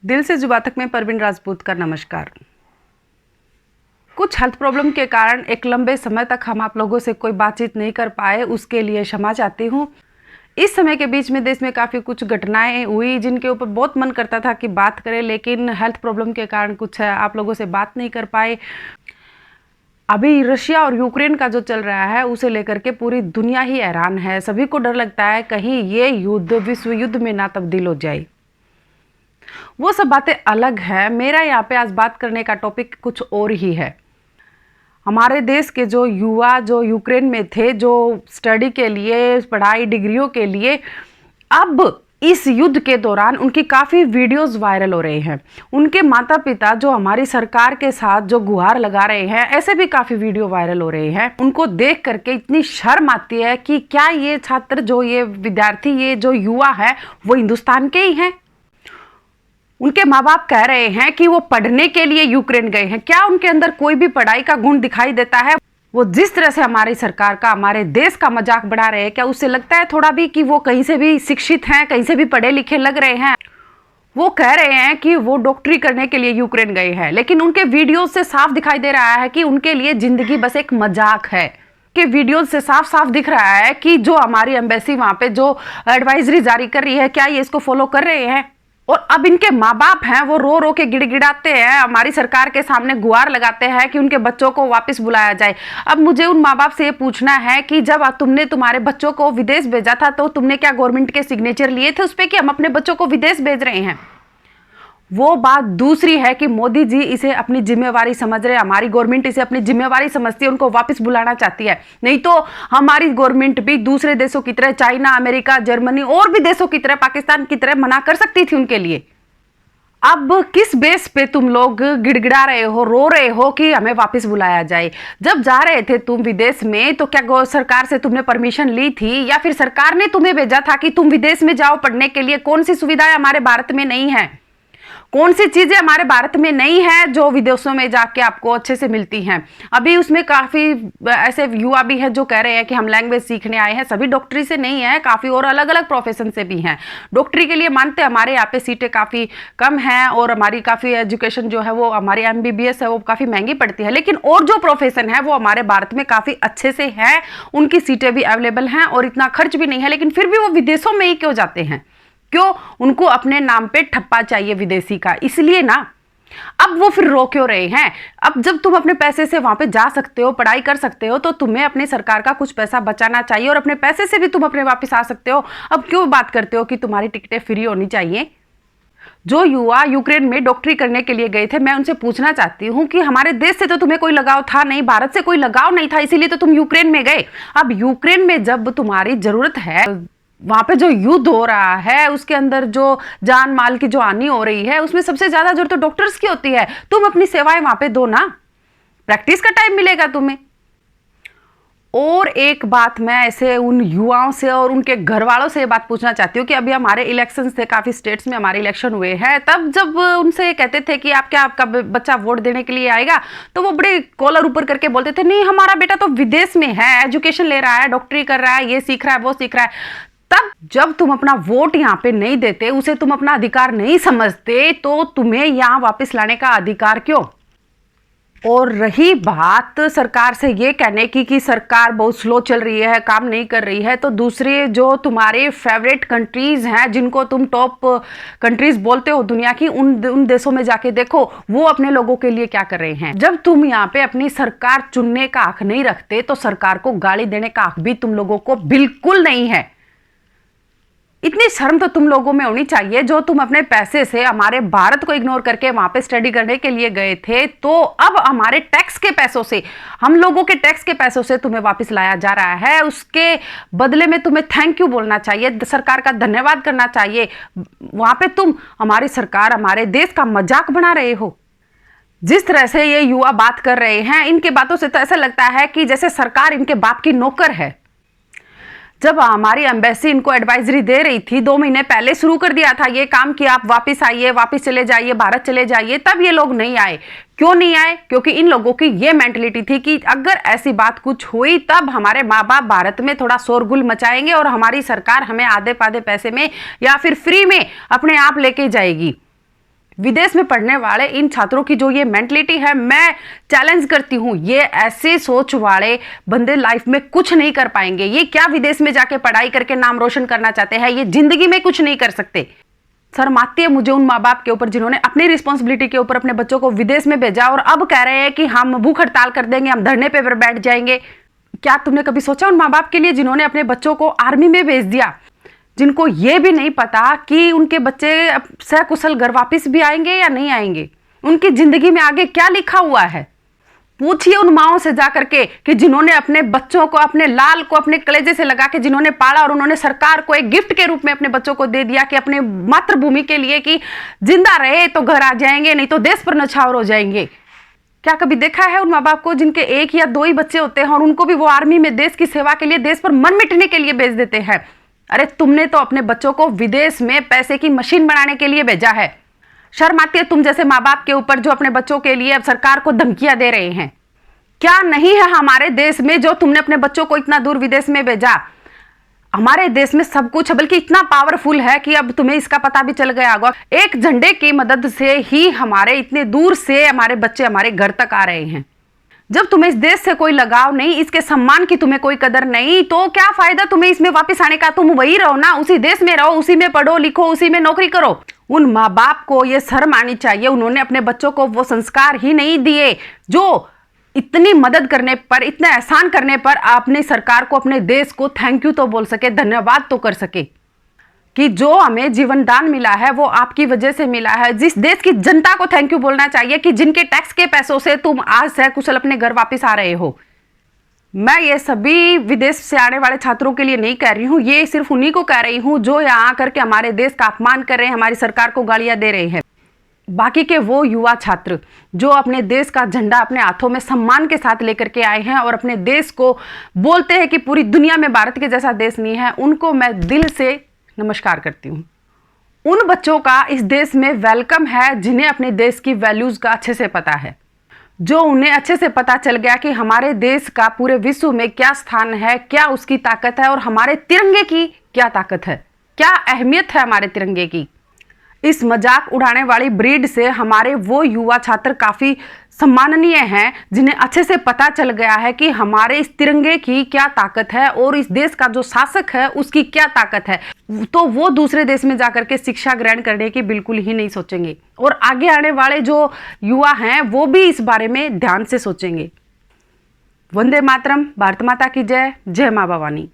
दिल से जुबान तक में परवीन राजपूत का नमस्कार। कुछ हेल्थ प्रॉब्लम के कारण एक लंबे समय तक हम आप लोगों से कोई बातचीत नहीं कर पाए, उसके लिए क्षमा चाहती हूँ। इस समय के बीच में देश में काफ़ी कुछ घटनाएं हुई जिनके ऊपर बहुत मन करता था कि बात करें, लेकिन हेल्थ प्रॉब्लम के कारण कुछ आप लोगों से बात नहीं कर पाए। अभी रशिया और यूक्रेन का जो चल रहा है उसे लेकर के पूरी दुनिया ही हैरान है। सभी को डर लगता है कहीं ये युद्ध विश्व युद्ध में ना तब्दील हो जाए। वो सब बातें अलग है। मेरा यहाँ पे आज बात करने का टॉपिक कुछ और ही है। हमारे देश के जो युवा जो यूक्रेन में थे, जो स्टडी के लिए, पढ़ाई डिग्रियों के लिए, अब इस युद्ध के दौरान उनकी काफ़ी वीडियोस वायरल हो रहे हैं। उनके माता पिता जो हमारी सरकार के साथ जो गुहार लगा रहे हैं, ऐसे भी काफ़ी वीडियो वायरल हो रहे हैं। उनको देख करके इतनी शर्म आती है कि क्या ये छात्र, जो ये विद्यार्थी, ये जो युवा है, वो हिंदुस्तान के ही हैं। उनके माँ बाप कह रहे हैं कि वो पढ़ने के लिए यूक्रेन गए हैं। क्या उनके अंदर कोई भी पढ़ाई का गुण दिखाई देता है? वो जिस तरह से हमारी सरकार का, हमारे देश का मजाक बढ़ा रहे हैं, क्या उससे लगता है थोड़ा भी कि वो कहीं से भी शिक्षित हैं, कहीं से भी पढ़े लिखे लग रहे हैं? वो कह रहे हैं कि वो डॉक्टरी करने के लिए यूक्रेन गए हैं, लेकिन उनके वीडियो से साफ दिखाई दे रहा है कि उनके लिए जिंदगी बस एक मजाक है। के वीडियो से साफ साफ दिख रहा है कि जो हमारी एम्बेसी वहां पे जो एडवाइजरी जारी कर रही है, क्या ये इसको फॉलो कर रहे हैं? और अब इनके माँ बाप हैं, वो रो रो के गिड़गिड़ाते हैं, हमारी सरकार के सामने गुहार लगाते हैं कि उनके बच्चों को वापस बुलाया जाए। अब मुझे उन माँ बाप से ये पूछना है कि जब तुमने तुम्हारे बच्चों को विदेश भेजा था तो तुमने क्या गवर्नमेंट के सिग्नेचर लिए थे उस पर कि हम अपने बच्चों को विदेश भेज रहे हैं? वो बात दूसरी है कि मोदी जी इसे अपनी जिम्मेवारी समझ रहे हैं, हमारी गवर्नमेंट इसे अपनी जिम्मेवारी समझती है, उनको वापस बुलाना चाहती है। नहीं तो हमारी गवर्नमेंट भी दूसरे देशों की तरह, चाइना, अमेरिका, जर्मनी और भी देशों की तरह, पाकिस्तान की तरह मना कर सकती थी उनके लिए। अब किस बेस पे तुम लोग गिड़गिड़ा रहे हो, रो रहे हो कि हमें वापस बुलाया जाए? जब जा रहे थे तुम विदेश में तो क्या सरकार से तुमने परमिशन ली थी, या फिर सरकार ने तुम्हें भेजा था कि तुम विदेश में जाओ पढ़ने के लिए? कौन सी सुविधाएं हमारे भारत में नहीं है? कौन सी चीजें हमारे भारत में नहीं है जो विदेशों में जाके आपको अच्छे से मिलती हैं? अभी उसमें काफी ऐसे युवा भी हैं जो कह रहे हैं कि हम लैंग्वेज सीखने आए हैं। सभी डॉक्टरी से नहीं है, काफी और अलग अलग प्रोफेशन से भी हैं। डॉक्टरी के लिए मानते हैं हमारे यहाँ पे सीटें काफी कम हैं और हमारी काफी एजुकेशन जो है वो, हमारी MBBS है वो काफी महंगी पड़ती है, लेकिन और जो प्रोफेशन है वो हमारे भारत में काफी अच्छे से है, उनकी सीटें भी अवेलेबल हैं और इतना खर्च भी नहीं है, लेकिन फिर भी वो विदेशों में ही क्यों जाते हैं? क्यों? उनको अपने नाम पे ठप्पा चाहिए विदेशी का, इसलिए ना। अब वो फिर रो क्यों रहे हैं? अब जब तुम अपने पैसे से वहां पे जा सकते हो, पढ़ाई कर सकते हो, तो तुम्हें अपनी सरकार का कुछ पैसा बचाना चाहिए और अपने पैसे से भी तुम अपने वापस आ सकते हो। अब क्यों बात करते हो कि तुम्हारी टिकटें फ्री होनी चाहिए? जो युवा यूक्रेन में डॉक्टरी करने के लिए गए थे, मैं उनसे पूछना चाहती हूँ कि हमारे देश से तो तुम्हें कोई लगाव था नहीं, भारत से कोई लगाव नहीं था, इसीलिए तो तुम यूक्रेन में गए। अब यूक्रेन में जब तुम्हारी जरूरत है, वहां पे जो युद्ध हो रहा है, उसके अंदर जो जान माल की जो हानि हो रही है, उसमें सबसे ज्यादा जरूरत तो डॉक्टर्स की होती है। तुम अपनी सेवाएं वहां पे दो ना, प्रैक्टिस का टाइम मिलेगा तुम्हें। और एक बात मैं ऐसे उन युवाओं से और उनके घर वालों से ये बात पूछना चाहती हूँ कि अभी हमारे इलेक्शन थे, काफी स्टेट्स में हमारे इलेक्शन हुए हैं, तब जब उनसे कहते थे कि आप क्या, आपका बच्चा वोट देने के लिए आएगा, तो वो बड़े कॉलर ऊपर करके बोलते थे, नहीं हमारा बेटा तो विदेश में है, एजुकेशन ले रहा है, डॉक्टरी कर रहा है, ये सीख रहा है, वो सीख रहा है। तब जब तुम अपना वोट यहाँ पे नहीं देते, उसे तुम अपना अधिकार नहीं समझते, तो तुम्हें यहाँ वापस लाने का अधिकार क्यों? और रही बात सरकार से ये कहने की कि सरकार बहुत स्लो चल रही है, काम नहीं कर रही है, तो दूसरे जो तुम्हारे फेवरेट कंट्रीज हैं, जिनको तुम टॉप कंट्रीज बोलते हो दुनिया की, उन देशों में जाके देखो वो अपने लोगों के लिए क्या कर रहे हैं। जब तुम यहाँ पे अपनी सरकार चुनने का हक नहीं रखते, तो सरकार को गाली देने का हक भी तुम लोगों को बिल्कुल नहीं है। इतनी शर्म तो तुम लोगों में होनी चाहिए। जो तुम अपने पैसे से हमारे भारत को इग्नोर करके वहां पे स्टडी करने के लिए गए थे, तो अब हमारे टैक्स के पैसों से, हम लोगों के टैक्स के पैसों से तुम्हें वापस लाया जा रहा है। उसके बदले में तुम्हें थैंक यू बोलना चाहिए, सरकार का धन्यवाद करना चाहिए। वहां पे तुम हमारी सरकार, हमारे देश का मजाक बना रहे हो। जिस तरह से ये युवा बात कर रहे हैं, इनके बातों से तो ऐसा लगता है कि जैसे सरकार इनके बाप की नौकर है। जब हमारी एम्बेसी इनको एडवाइजरी दे रही थी, 2 महीने पहले शुरू कर दिया था ये काम कि आप वापस आइए, वापस चले जाइए, भारत चले जाइए, तब ये लोग नहीं आए। क्यों नहीं आए? क्योंकि इन लोगों की ये मेंटलिटी थी कि अगर ऐसी बात कुछ हुई तब हमारे माँ बाप भारत में थोड़ा शोरगुल मचाएंगे और हमारी सरकार हमें आधे पाधे पैसे में या फिर फ्री में अपने आप लेके जाएगी। विदेश में पढ़ने वाले इन छात्रों की जो ये मेंटलिटी है, मैं चैलेंज करती हूँ, ये ऐसे सोच वाले बंदे लाइफ में कुछ नहीं कर पाएंगे। ये क्या विदेश में जाके पढ़ाई करके नाम रोशन करना चाहते हैं, ये जिंदगी में कुछ नहीं कर सकते। शर्म आती है मुझे उन माँ बाप के ऊपर जिन्होंने अपनी रिस्पॉन्सिबिलिटी के ऊपर अपने बच्चों को विदेश में भेजा और अब कह रहे हैं कि हम भूख हड़ताल कर देंगे, हम धरने पे बैठ जाएंगे। क्या तुमने कभी सोचा उन माँ बाप के लिए जिन्होंने अपने बच्चों को आर्मी में भेज दिया, जिनको ये भी नहीं पता कि उनके बच्चे सकुशल घर वापस भी आएंगे या नहीं आएंगे, उनकी जिंदगी में आगे क्या लिखा हुआ है। पूछिए उन माओं से जाकर के कि जिन्होंने अपने बच्चों को, अपने लाल को अपने कलेजे से लगा के जिन्होंने पाला और उन्होंने सरकार को एक गिफ्ट के रूप में अपने बच्चों को दे दिया कि अपने मातृभूमि के लिए कि जिंदा रहे तो घर आ जाएंगे, नहीं तो देश पर नछावर हो जाएंगे। क्या कभी देखा है उन माँ बाप को जिनके एक या दो ही बच्चे होते हैं और उनको भी वो आर्मी में देश की सेवा के लिए, देश पर मन मिटने के लिए भेज देते हैं। अरे तुमने तो अपने बच्चों को विदेश में पैसे की मशीन बनाने के लिए भेजा है। शर्म आती है तुम जैसे माँ बाप के ऊपर जो अपने बच्चों के लिए अब सरकार को धमकियां दे रहे हैं। क्या नहीं है हमारे देश में जो तुमने अपने बच्चों को इतना दूर विदेश में भेजा। हमारे देश में सब कुछ बल्कि इतना पावरफुल है कि अब तुम्हें इसका पता भी चल गया होगा। एक झंडे की मदद से ही हमारे इतने दूर से हमारे बच्चे हमारे घर तक आ रहे हैं। जब तुम्हें इस देश से कोई लगाव नहीं, इसके सम्मान की तुम्हें कोई कदर नहीं, तो क्या फायदा तुम्हें इसमें वापस आने का। तुम वही रहो ना, उसी देश में रहो, उसी में पढ़ो लिखो, उसी में नौकरी करो। उन माँ बाप को ये शर्म आनी चाहिए, उन्होंने अपने बच्चों को वो संस्कार ही नहीं दिए जो इतनी मदद करने पर, इतना एहसान करने पर अपनी सरकार को, अपने देश को थैंक यू तो बोल सके, धन्यवाद तो कर सके कि जो हमें जीवन दान मिला है वो आपकी वजह से मिला है। जिस देश की जनता को थैंक यू बोलना चाहिए कि जिनके टैक्स के पैसों से तुम आज सकुशल अपने घर वापस आ रहे हो। मैं ये सभी विदेश से आने वाले छात्रों के लिए नहीं कह रही हूँ, ये सिर्फ उन्हीं को कह रही हूँ जो यहाँ आकर के हमारे देश का अपमान कर रहे हैं, हमारी सरकार को गालियाँ दे रहे हैं। बाकी के वो युवा छात्र जो अपने देश का झंडा अपने हाथों में सम्मान के साथ लेकर के आए हैं और अपने देश को बोलते हैं कि पूरी दुनिया में भारत के जैसा देश नहीं है, उनको मैं दिल से नमस्कार करती हूँ। उन बच्चों का इस देश में वेलकम है जिन्हें अपने देश की वैल्यूज़ का अच्छे से पता है, जो उन्हें अच्छे से पता चल गया कि हमारे देश का पूरे विश्व में क्या स्थान है, क्या उसकी ताकत है और हमारे तिरंगे की क्या ताकत है, क्या अहमियत है हमारे तिरंगे की। इस मजाक उड़ाने वाली ब्रीड से हमारे वो युवा छात्र काफ़ी सम्माननीय हैं जिन्हें अच्छे से पता चल गया है कि हमारे इस तिरंगे की क्या ताकत है और इस देश का जो शासक है उसकी क्या ताकत है। तो वो दूसरे देश में जाकर के शिक्षा ग्रहण करने की बिल्कुल ही नहीं सोचेंगे और आगे आने वाले जो युवा हैं वो भी इस बारे में ध्यान से सोचेंगे। वंदे मातरम। भारत माता की जय। जय माँ भवानी।